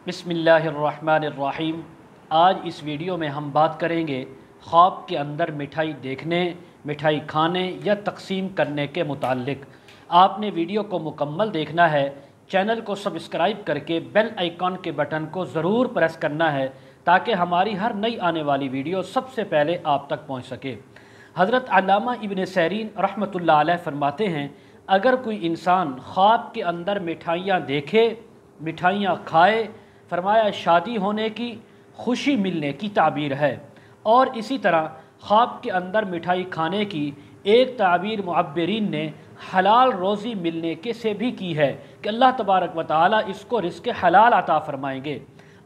بسم اللہ الرحمن الرحیم۔ آج اس ویڈیو میں ہم بات کریں گے خواب کے اندر مٹھائی دیکھنے، مٹھائی کھانے یا تقسیم کرنے کے متعلق۔ آپ نے ویڈیو کو مکمل دیکھنا ہے، چینل کو سبسکرائب کر کے بیل آئیکن کے بٹن کو ضرور پریس کرنا ہے تاکہ ہماری ہر نئی آنے والی ویڈیو سب سے پہلے آپ تک پہنچ سکے۔ حضرت علامہ ابن سیرین رحمۃ اللہ علیہ فرماتے ہیں، اگر کوئی انسان خواب کے اندر مٹھائیاں دیکھے، مٹھائیاں کھائے، فرمایا شادی ہونے کی، خوشی ملنے کی تعبیر ہے۔ اور اسی طرح خواب کے اندر مٹھائی کھانے کی ایک تعبیر معبرین نے حلال روزی ملنے کے سے بھی کی ہے کہ اللہ تبارک و تعالیٰ اس کو رزق حلال عطا فرمائیں گے۔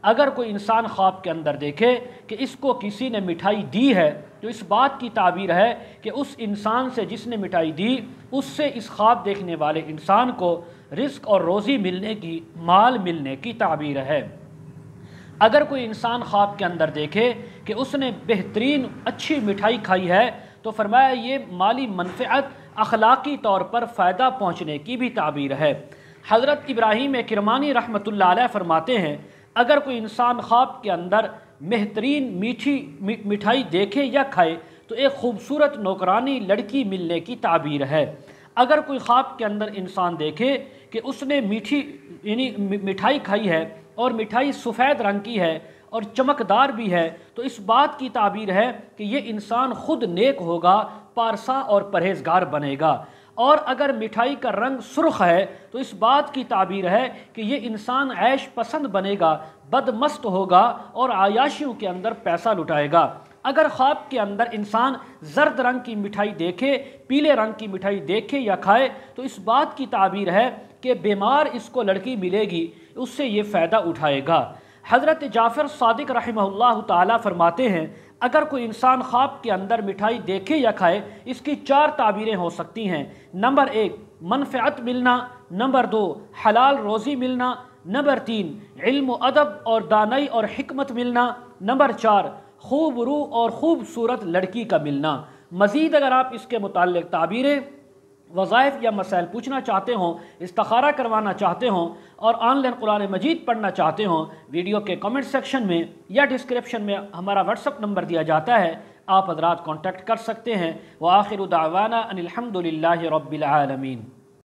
اگر کوئی انسان خواب کے اندر دیکھے کہ اس کو کسی نے مٹھائی دی ہے تو اس بات کی تعبیر ہے کہ اس انسان سے جس نے مٹھائی دی، اس سے اس خواب دیکھنے والے انسان کو رزق اور روزی ملنے کی، مال ملنے کی تعبیر ہے۔ اگر کوئی انسان خواب کے اندر دیکھے کہ اس نے بہترین اچھی مٹھائی کھائی ہے تو فرمایا یہ مالی منفعت، اخلاقی طور پر فائدہ پہنچنے کی بھی تعبیر ہے۔ حضرت ابراہیم کرمانی رحمۃ اللہ علیہ فرماتے ہیں، اگر کوئی انسان خواب کے اندر بہترین میٹھی مٹھائی دیکھے یا کھائے تو ایک خوبصورت نوکرانی لڑکی ملنے کی تعبیر ہے۔ اگر کوئی خواب کے اندر انسان دیکھے کہ اس نے مٹھائی کھائی ہے اور مٹھائی سفید رنگ کی ہے اور چمکدار بھی ہے تو اس بات کی تعبیر ہے کہ یہ انسان خود نیک ہوگا، پارسا اور پرہیزگار بنے گا۔ اور اگر مٹھائی کا رنگ سرخ ہے تو اس بات کی تعبیر ہے کہ یہ انسان عیش پسند بنے گا، بدمست ہوگا اور عیاشیوں کے اندر پیسہ لٹائے گا۔ اگر خواب کے اندر انسان زرد رنگ کی مٹھائی دیکھے، پیلے رنگ کی مٹھائی دیکھے یا کھائے تو اس بات کی تعبیر ہے کہ بیمار اس کو لڑکی ملے گی، اس سے یہ فائدہ اٹھائے گا۔ حضرت جعفر صادق رحمہ اللہ تعالیٰ فرماتے ہیں، اگر کوئی انسان خواب کے اندر مٹھائی دیکھے یا کھائے اس کی 4 تعبیریں ہو سکتی ہیں۔ نمبر 1 منفعت ملنا، نمبر 2 حلال روزی ملنا، نمبر 3 علم و ادب اور دانائی اور حکمت ملنا، نمبر 4 خوب روح اور خوبصورت لڑکی کا ملنا۔ مزید اگر آپ اس کے متعلق تعبیریں، وظائف یا مسائل پوچھنا چاہتے ہوں، استخارہ کروانا چاہتے ہوں اور آن لائن قرآن مجید پڑھنا چاہتے ہوں، ویڈیو کے کمنٹ سیکشن میں یا ڈسکرپشن میں ہمارا واٹس ایپ نمبر دیا جاتا ہے، آپ حضرات کانٹیکٹ کر سکتے ہیں۔ وآخر دعوانا ان الحمد للہ رب العالمین۔